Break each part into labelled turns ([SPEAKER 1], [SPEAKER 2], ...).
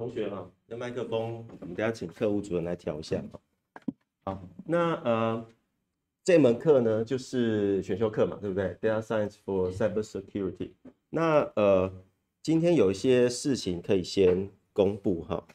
[SPEAKER 1] 同学哈，那麦克风我们等一下请课务主任来调一下。好，那这门课呢就是选修课嘛，对不对 ？Data Science for Cybersecurity。那今天有一些事情可以先公布哈。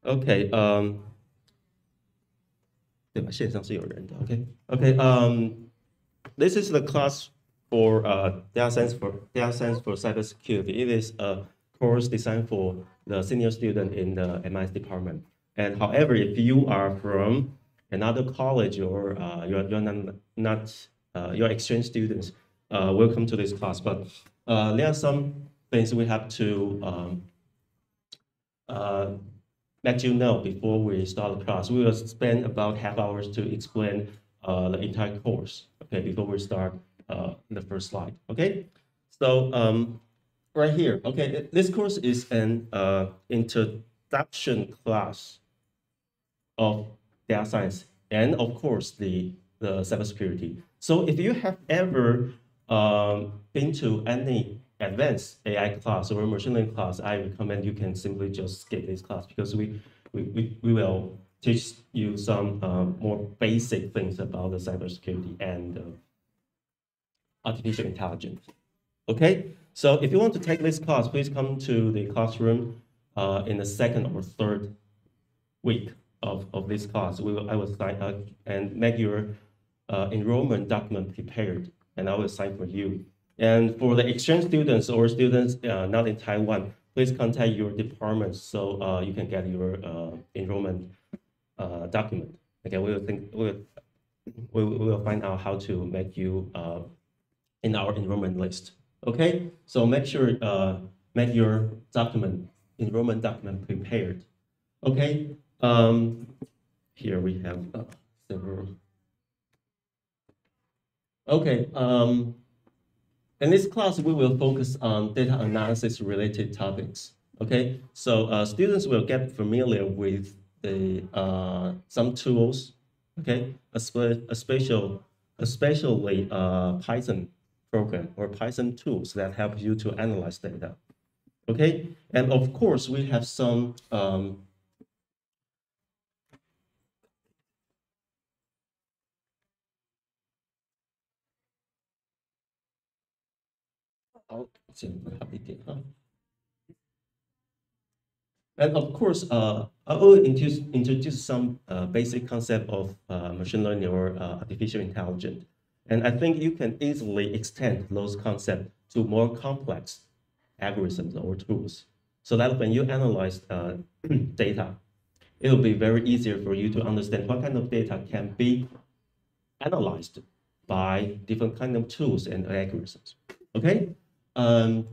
[SPEAKER 1] OK，对吧？线上是有人的。OK，this is the class for data science for cybersecurity. It is a course designed for the senior student in the MIS department. And however, if you are from another college or you're not your exchange students, welcome to this class. But there are some things we have to let you know before we start the class. We will spend about half hours to explain the entire course, okay, before we start the first slide, okay? So right here, okay, this course is an introduction class of data science and of course the cybersecurity. So if you have ever been to any advanced AI class or machine learning class, I recommend you can simply just skip this class because we will teach you some more basic things about the cybersecurity and artificial intelligence. Okay, so if you want to take this class, please come to the classroom in the second or third week of this class. I will sign up and make your enrollment document prepared, and I will sign for you. And for the exchange students or students not in Taiwan, please contact your department so you can get your enrollment document. Okay, we will find out how to make you in our enrollment list. Okay, so make sure make your enrollment document prepared. Okay, here we have several. Okay, in this class, we will focus on data analysis related topics. Okay, so students will get familiar with the some tools. Okay, especially Python program or Python tools that help you to analyze data. Okay, and of course we have some and of course, I will introduce some basic concept of machine learning or artificial intelligence. And I think you can easily extend those concepts to more complex algorithms or tools. So that when you analyze data, it will be very easier for you to understand what kind of data can be analyzed by different kind of tools and algorithms. Okay, and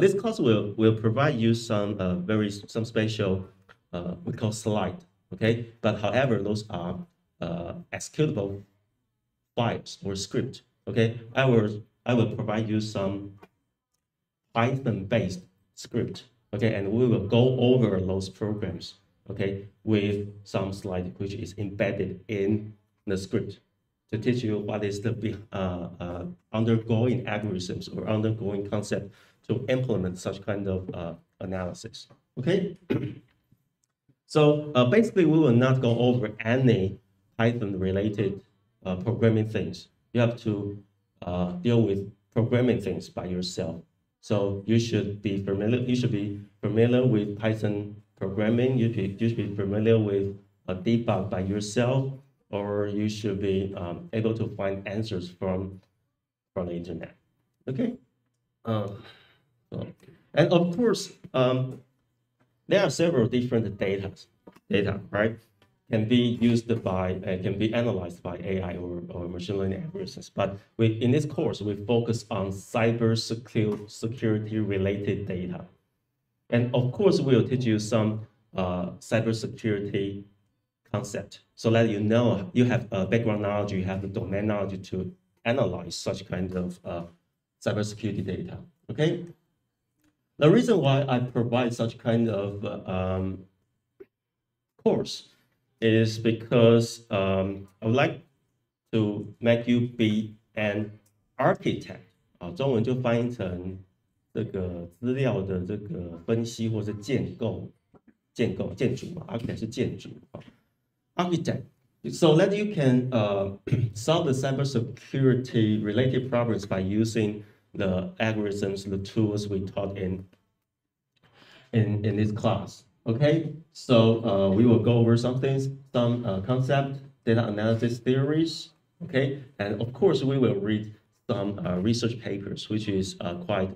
[SPEAKER 1] this course will provide you some some special we call slide. Okay, but however those are executable files or script. Okay, I will provide you some Python-based script. Okay, and we will go over those programs. Okay, with some slide which is embedded in the script to teach you what is the undergoing algorithms or undergoing concept to implement such kind of analysis. Okay, so basically we will not go over any Python-related programming things. You have to deal with programming things by yourself. So you should be familiar. You should be familiar with Python programming. You should be familiar with a debug by yourself, or you should be able to find answers from the internet. Okay. And of course, there are several different data, right? Can be used by, can be analyzed by AI or machine learning algorithms. But in this course, we focus on cybersecurity related data. And of course, we'll teach you some cybersecurity concept so that you know, you have background knowledge, you have the domain knowledge to analyze such kind of cybersecurity data, okay? The reason why I provide such kind of course is because I would like to make you be an architect 啊，中文就翻译成这个资料的这个分析或是建筑嘛 ，architect 是建筑啊 ，architect。So that you can solve the cybersecurity related problems by using the algorithms, the tools we taught in this class. Okay, so we will go over some things, some concept, data analysis theories. Okay, and of course we will read some research papers, which is quite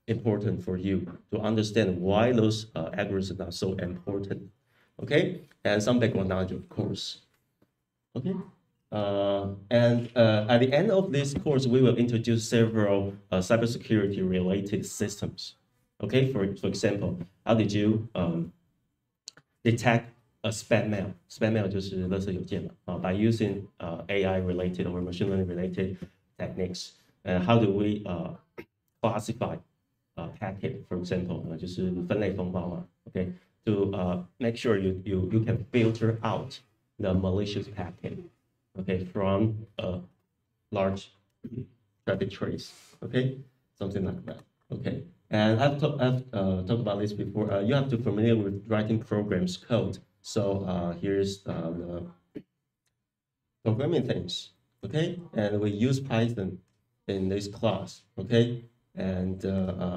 [SPEAKER 1] important for you to understand why those algorithms are so important. Okay, and some background knowledge, of course. Okay. At the end of this course, we will introduce several cybersecurity related systems. Okay, for example, how did you detect a spam mail? Spam mail 就是垃圾邮件嘛, by using AI related or machine learning related techniques. And how do we classify packet, for example, 就是分类封包嘛, okay, to make sure you can filter out the malicious packet, okay, from a large traffic trace, okay, something like that, okay. And I've talked about this before. You have to familiar with writing programs code. So here's the programming things, okay. And we use Python in this class, okay. And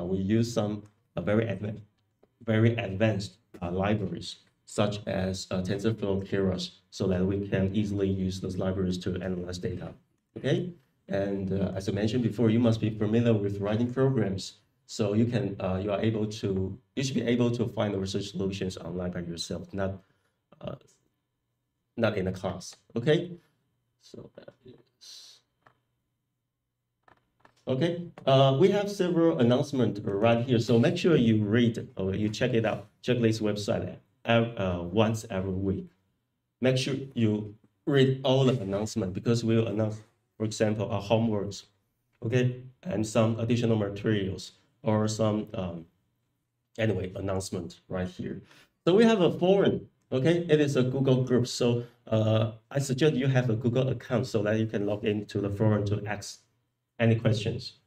[SPEAKER 1] we use some very advanced libraries such as TensorFlow, Keras, so that we can easily use those libraries to analyze data, okay? And as I mentioned before, you must be familiar with writing programs, so you should be able to find the research solutions online by yourself, not in a class, okay? So that is okay. We have several announcements right here, so make sure you read or you check it out. Check this website once every week. Make sure you read all the announcements because we will announce, for example, our homeworks, okay, and some additional materials or some anyway announcement right here. So we have a forum, okay. It is a Google group, so I suggest you have a Google account so that you can log into the forum to ask any questions.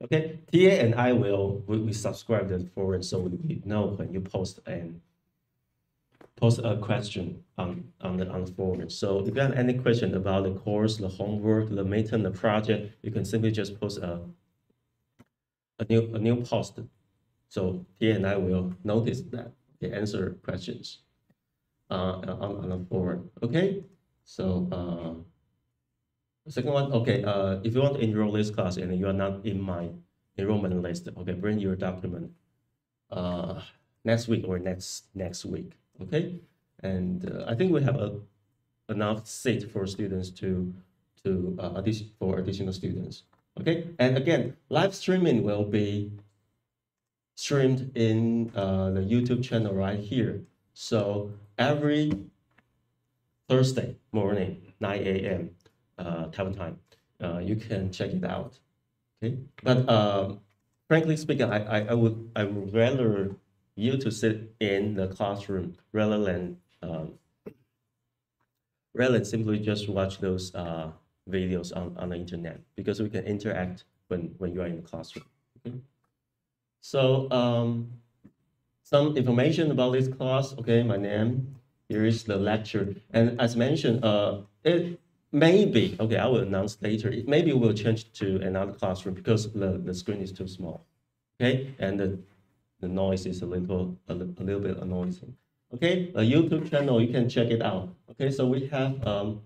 [SPEAKER 1] Okay, TA and I we subscribe to the forum so we know when you post a question on the forum. So if you have any question about the course, the homework, the maintenance, the project, you can simply just post a new post. So TA and I will notice that they answer questions on the forum. Okay, so the second one, okay, if you want to enroll this class and you are not in my enrollment list, okay, bring your document next week or next week, okay? And I think we have enough seat for students for additional students, okay? And again, live streaming will be streamed in the YouTube channel right here. So every Thursday morning, 9 a.m. Taiwan time, you can check it out. Okay, but frankly speaking, I would rather you to sit in the classroom rather than simply just watch those videos on the internet, because we can interact when you are in the classroom. Okay? So some information about this class. Okay, my name. Here is the lecture, and as mentioned, it maybe, okay, I will announce later. Maybe we'll change to another classroom because the screen is too small, okay, and the noise is a little bit annoying. Okay, a YouTube channel, you can check it out. Okay, so we have so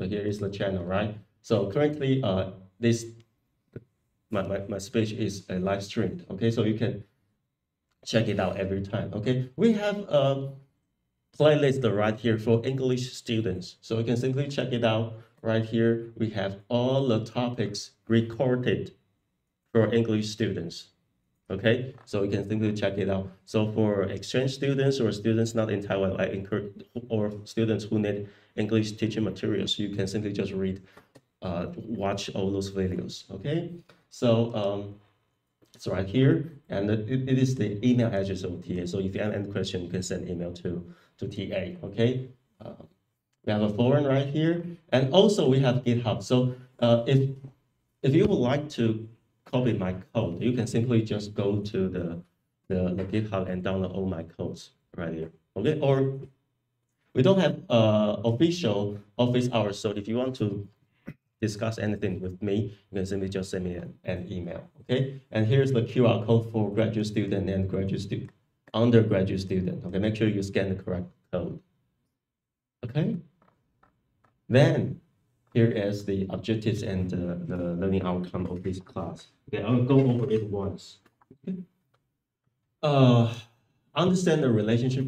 [SPEAKER 1] here is the channel, right? So currently, my speech is live streamed. Okay, so you can check it out every time. Okay, we have playlist right here for English students. So you can simply check it out right here. We have all the topics recorded for English students. Okay, so you can simply check it out. So for exchange students or students not in Taiwan, I encourage, or students who need English teaching materials, you can simply just watch all those videos. Okay, so it's right here, and it is the email address of TA. So if you have any question, you can send email to TA. Okay, we have a forum right here, and also we have GitHub. So if you would like to copy my code, you can simply just go to the GitHub and download all my codes right here. Okay, or we don't have official office hours, so if you want to discuss anything with me, you can simply just send me an email. Okay, and here's the QR code for graduate student and undergraduate student. Okay, make sure you scan the correct code. Okay. Then here is the objectives and the learning outcome of this class. Okay, I'll go over it once. Okay. Understand the relationship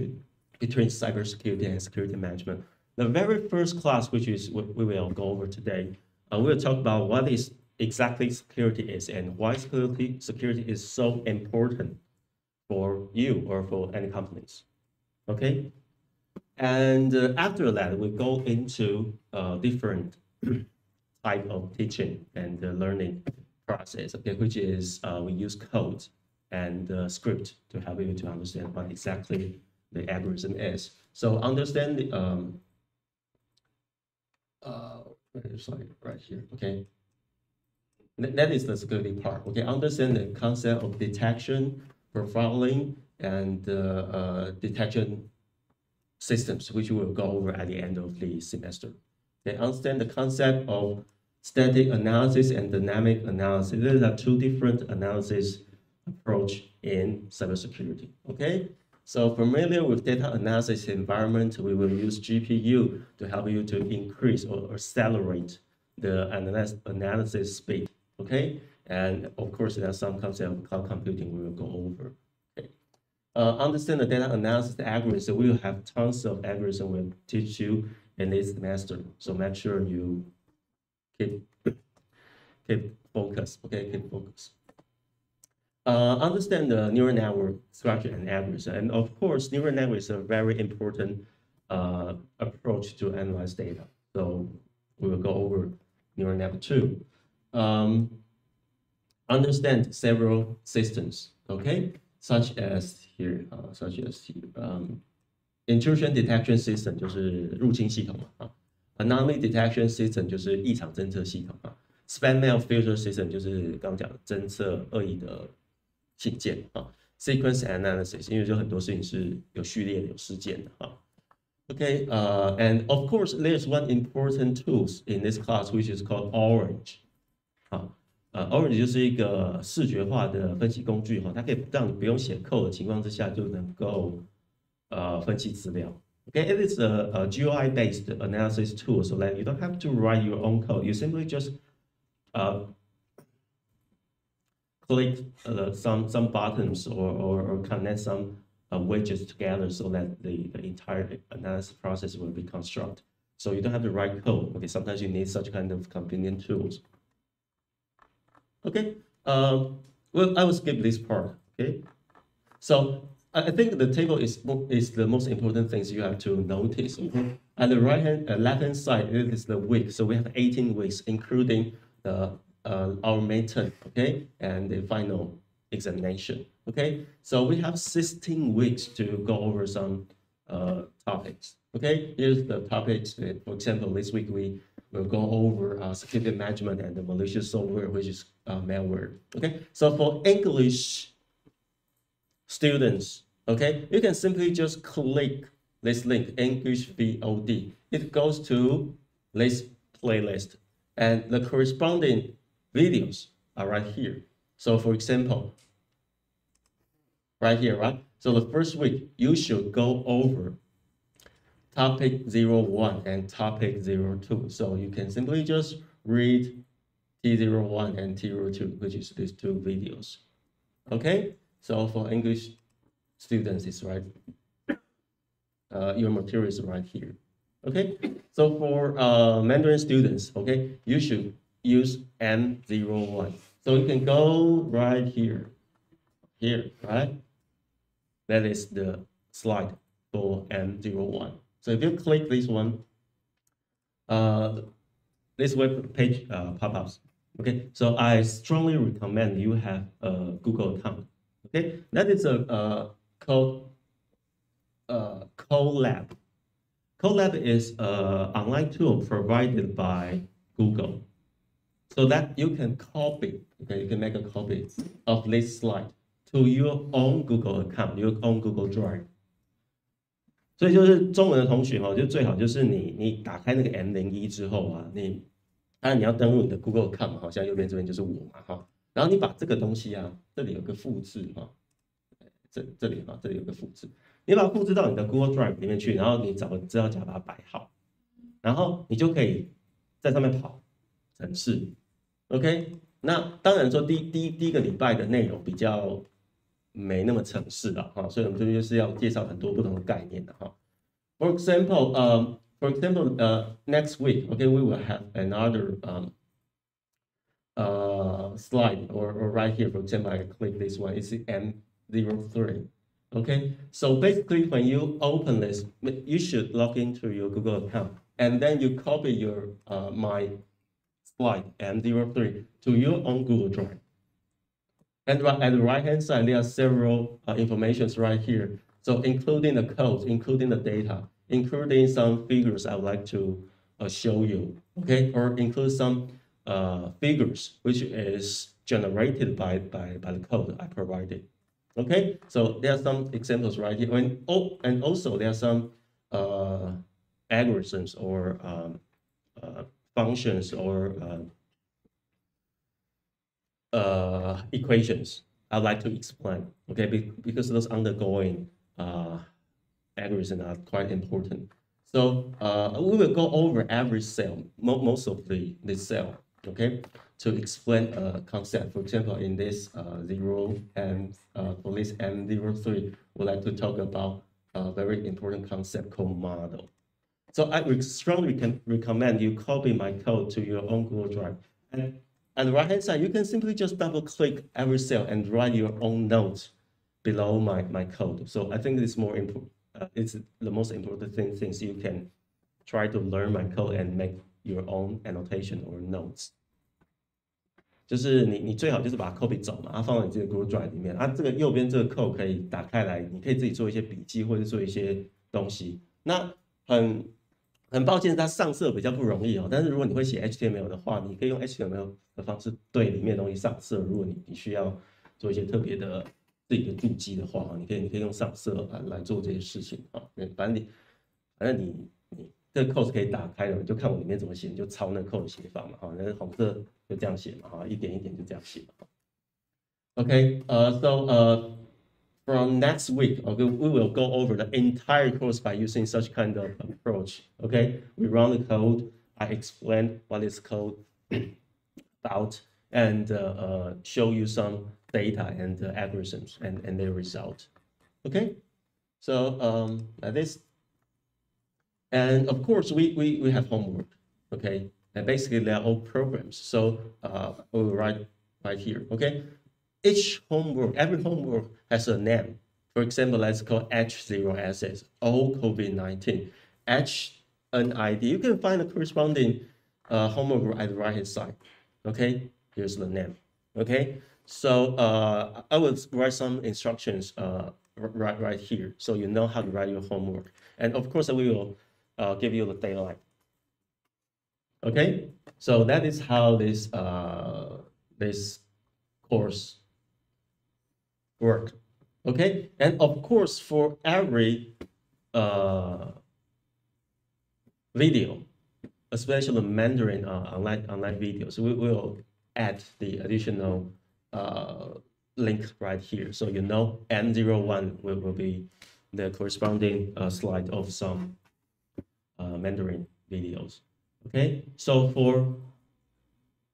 [SPEAKER 1] between cybersecurity and security management. The very first class, which is what we will go over today, we'll talk about what is exactly security is and why security is so important for you or for any companies. Okay, and after that, we go into different type of teaching and learning process. Okay, which is we use code and script to help you to understand what exactly the algorithm is. So understand the sorry, right here. Okay, that is the security part. Okay, understand the concept of detection, profiling, and detection systems, which we will go over at the end of the semester. Okay, understand the concept of static analysis and dynamic analysis. These are two different analysis approach in cybersecurity. Okay, so familiar with data analysis environment, we will use GPU to help you to increase or accelerate the analysis speed. Okay, and of course there are some concept of cloud computing we will go over. Okay, understand the data analysis algorithm. We will have tons of algorithm we'll teach you in this semester. So make sure you keep focus. Okay, keep focus. Understand the neural network structure and algorithm. And of course, neural network is a very important approach to analyze data. So we will go over neural network too. Understand several systems, okay? Such as here. Intrusion detection system 就是入侵系统啊。Anomaly detection system 就是异常侦测系统啊。Spam mail filter system 就是刚刚讲的侦测恶意的信件啊。Sequence analysis 因为就很多事情是有序列有事件的啊。Okay, and of course there's one important tools in this class which is called Orange 啊。Orange 就是一个视觉化的分析工具哈，它可以让你不用写 code 的情况之下就能够分析资料。Okay, it is a GUI-based analysis tool, so that you don't have to write your own code. You simply just click some buttons or connect some widgets together so that the entire analysis process will be constructed. So you don't have to write code. Okay, sometimes you need such kind of convenient tools. Okay, well, I will skip this part. Okay, so I think the table is the most important things you have to notice. Okay? At the left-hand side, it is the week. So we have 18 weeks, including our main term, okay, and the final examination. Okay, so we have 16 weeks to go over some topics. Okay, here's the topics. For example, this week we will go over security management and the malicious software, which is malware. Okay, so for English students, okay, you can simply just click this link, English VOD. It goes to this playlist, and the corresponding videos are right here. So for example, right here, right? So the first week, you should go over topic 01 and topic 02. So you can simply just read T01 and T02, which is these two videos. Okay, so for English students, it's right. Your material is right here. Okay, so for Mandarin students, okay, you should use M01. So you can go right here, right? That is the slide for M01. So if you click this one, this web page pop-ups. Okay, so I strongly recommend you have a Google account. Okay, that is a Colab. Colab is an online tool provided by Google, so that you can copy. Okay, you can make a copy of this slide to your own Google account, your own Google Drive. 所以就是中文的同学就最好就是你打开那个 M01之后啊，当然你要登录你的 Google account 像右边这边就是我嘛然后你把这个东西啊，这里有个复制这里哈，这里有个复制，你把它复制到你的 Google Drive 里面去，然后你找个资料夹把它摆好，然后你就可以在上面跑程式。OK， 那当然说第一个礼拜的内容比较没那么程式了哈，所以我们这边就是要介绍很多不同的概念的哈。For example, next week, okay, we will have another slide or right here. For example, I click this one. It's M03. Okay, so basically, when you open this, you should log into your Google account, and then you copy your my slide M03 to your own Google Drive. And at the right-hand side, there are several informations right here. So including the codes, including the data, including some figures I would like to show you, okay? Or include some figures which is generated by the code I provided, okay? So there are some examples right here. And also there are some algorithms or functions or equations I'd like to explain, okay? Because those undergoing algorithms are quite important. So we will go over every cell, most of this cell, okay, to explain a concept. For example, in this 0 and for this M03, we'd like to talk about a very important concept called model. So I would strongly recommend you copy my code to your own Google Drive. And on the right-hand side, you can simply just double-click every cell and write your own notes below my code. So I think it's more important. It's the most important things you can try to learn my code and make your own annotation or notes. 就是你最好就是把 copy 走嘛，它放到你这个 Google Drive 里面。这个右边这个 code 可以打开来，你可以自己做一些笔记或者做一些东西。那很抱歉，它上色比较不容易哦。但是如果你会写 HTML 的话，你可以用 HTML 的方式对里面的东西上色。如果你需要做一些特别的自己的注记的话，你可以用上色来做这些事情啊。反正你这个 code 是可以打开的，你就看我里面怎么写，你就抄那个 code 的写法嘛。那个红色就这样写嘛，一点一点就这样写嘛。Okay, so from next week, okay, we will go over the entire course by using such kind of approach. Okay, we run the code, I explain what is code about, and show you some data and algorithms and their result. Okay, so like this. And of course, we have homework. Okay, and basically they're all programs. So we will write right here. Okay. Every homework has a name. For example, let's call H0SS, O COVID-19, HNID. You can find the corresponding homework at the right-hand side. Okay, here's the name. Okay, so I will write some instructions right here, so you know how to write your homework. And of course, we will give you the deadline. Okay, so that is how this course work. Okay, and of course for every video, especially Mandarin online videos, we will add the additional link right here, so you know M01 will be the corresponding slide of some Mandarin videos. Okay, so for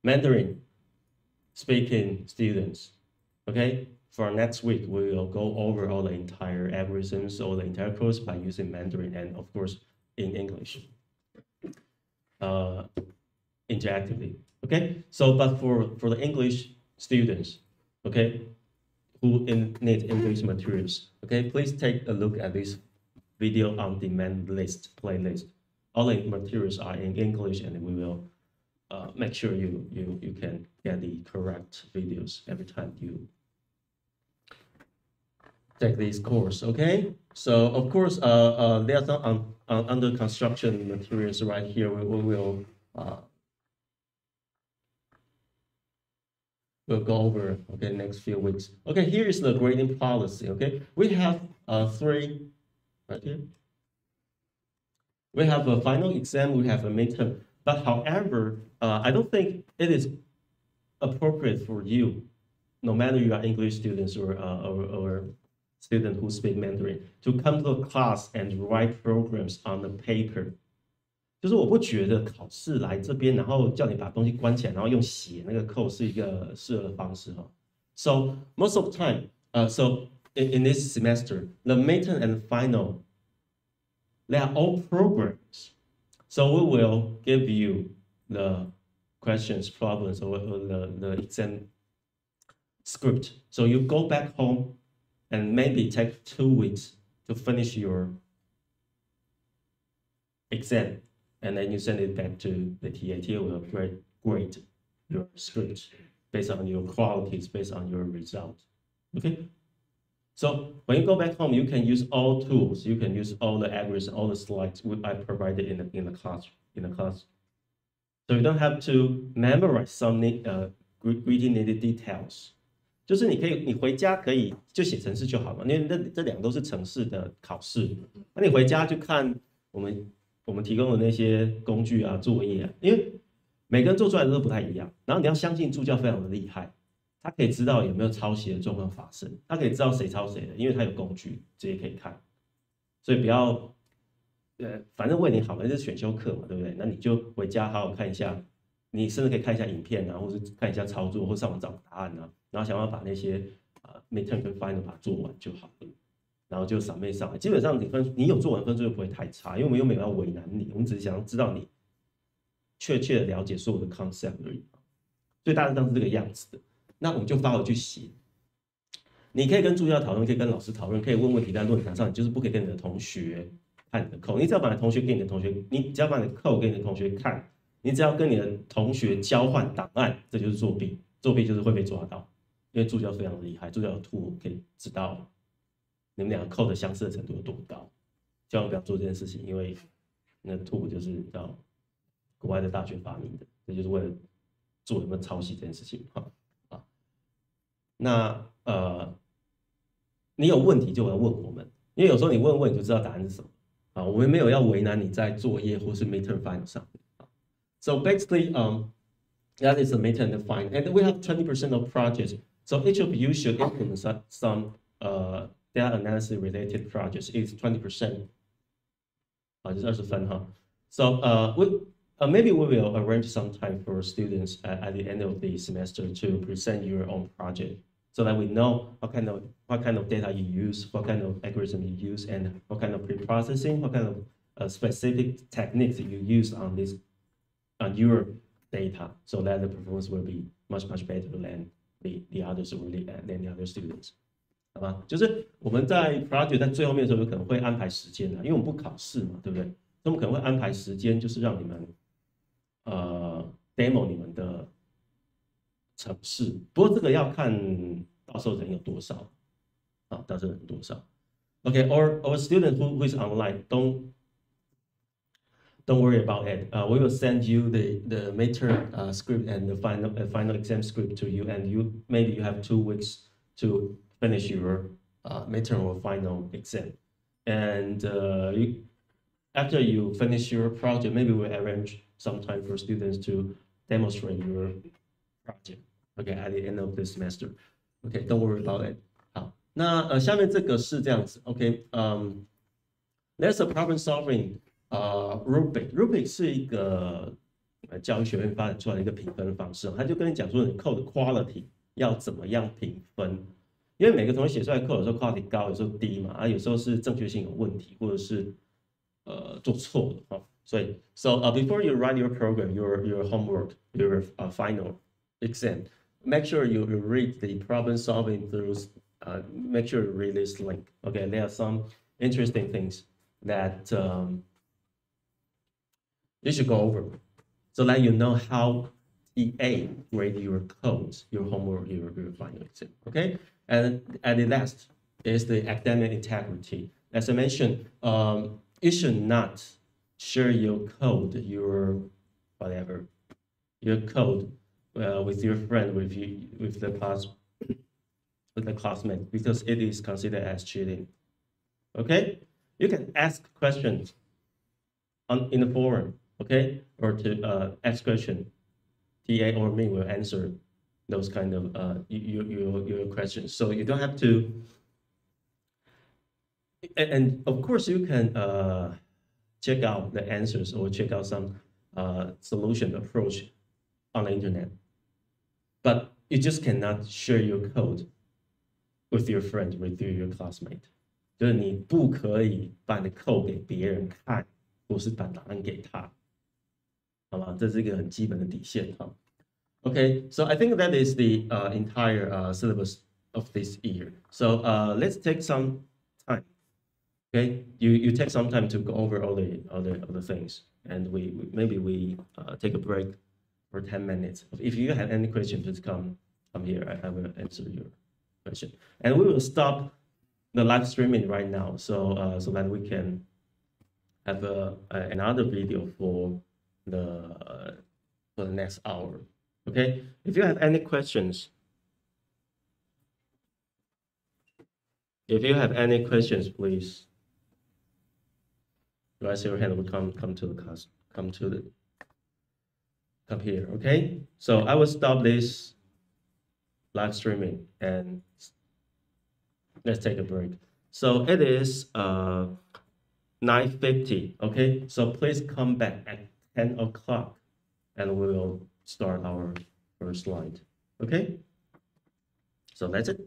[SPEAKER 1] Mandarin speaking students, okay, for next week, we will go over all the entire algorithms or the entire course by using Mandarin and, of course, in English interactively. Okay, so but for the English students, okay, who need English materials, okay, please take a look at this video on demand playlist. All the materials are in English, and we will make sure you can get the correct videos every time you take this course. Okay, so of course there are some under construction materials right here. We will we'll go over, okay, next few weeks. Okay, here is the grading policy. Okay, we have three right here. We have a final exam, we have a midterm, but however, I don't think it is appropriate for you, no matter you are English students or
[SPEAKER 2] student who speak Mandarin to come to the class and write programs on the paper。就是我不觉得考试来这边，然后叫你把东西关起来，然后用写那个 code 是一个适合的方式哈。So most of the time, so in this semester, the midterm and final, they are all programs. So we will give you the questions, problems, or the exam script. So you go back home and maybe take 2 weeks to finish your exam. And then you send it back to the TA. TA will grade your script based on your qualities, based on your result. Okay? So when you go back home, you can use all tools. You can use all the algorithms, all the slides I provided in the class. So you don't have to memorize some really needed details. 就是你回家可以就写程式就好了，因为这两个都是程式的考试。那你回家就看我们提供的那些工具啊、作业啊，因为每个人做出来的都不太一样。然后你要相信助教非常的厉害，他可以知道有没有抄袭的状况发生，他可以知道谁抄谁的，因为他有工具直接可以看。所以不要反正为你好嘛，这是选修课嘛，对不对？那你就回家好好看一下，你甚至可以看一下影片啊，或是看一下操作，或上网找答案啊，然后想办法把那些midterm 跟 final 把它做完就好了。然后就submit上来，基本上你有做完分数就不会太差，因为我们又没有要为难你，我们只是想要知道你确切的了解所有的 concept 而已。所以大致上是这个样子的。那我们就发回去写。你可以跟助教讨论，可以跟老师讨论，可以问问题在论坛上，你就是不可以跟你的同学看你的 code。你只要把你的同学给你的同学，你只要把你的 code 给你的同学看，你只要跟你的同学交换档案，这就是作弊。作弊就是会被抓到，因为助教非常的厉害，助教的 tool 可以知道你们两个 code 的相似的程度有多高，千万不要做这件事情，因为那 tool 就是叫国外的大学发明的，这就是为了做有没有抄袭这件事情啊。那你有问题就要问我们，因为有时候你问你就知道答案是什么啊。我们没有要为难你在作业或是 midterm final 上面啊。So basically, that is the midterm and final, and we have 20% of projects. So each of you should implement some data analysis related projects. It's 20%. 就是20分哈。So maybe we will arrange some time for students at the end of the semester to present your own project, so that we know what kind of data you use, what kind of algorithm you use, and what kind of pre-processing, what kind of specific techniques you use on your data, so that the performance will be much better than the others than the other students. 好吧，就是我们在 project 在最后面的时候，有可能会安排时间的，因为我们不考试嘛，对不对？所以我们可能会安排时间，就是让你们demo 你们的程式。不过这个要看到时候人有多少啊，到时候人多少。Okay, or a student who is online, don't worry about it. We will send you the midterm script and the final exam script to you, and maybe you have 2 weeks to finish your midterm or final exam. And after you finish your project, maybe we'll arrange some time for students to demonstrate your project. Okay, at the end of the semester. Okay, don't worry about it. 好，那下面这个是这样子。Okay, there's a problem solving rubric. Rubric 是一个教育学院发展出来的一个评分方式，他就跟你讲说你 code 的 quality 要怎么样评分。因为每个同学写出来的 code 有时候 quality 高，有时候低嘛，有时候是正确性有问题，或者是做错的所以 before you write your program, your homework, your final exam, make sure you read the problem solving through. Make sure you read this link. Okay, there are some interesting things that you should go over, so that you know how TA grade your codes, your homework, your final exam. Okay. And at the last is the academic integrity. As I mentioned, you should not share your code, your code with your friend, with the classmate, because it is considered as cheating. Okay, you can ask questions in the forum, okay, or to ask question. TA or me will answer those kind of your questions. So you don't have to and of course you can check out the answers or check out some solution approach on the internet, but you just cannot share your code with your friend, with your classmate. 就是你不可以把你的 code 给别人看，或是把答案给他，好吗？这是一个很基本的底线哈。Okay, so I think that is the entire syllabus of this year. So let's take some time. Okay, you take some time to go over all the things, and maybe we take a break for 10 minutes. If you have any questions, just come here. I will answer your question, and we will stop the live streaming right now, so so that we can have another video for the next hour. Okay, if you have any questions, please raise your hand. We'll come to the class. Come here. Okay, so I will stop this live streaming and let's take a break. So it is 9:50. Okay, so please come back at 10 o'clock, and we will start our first slide. Okay, so that's it.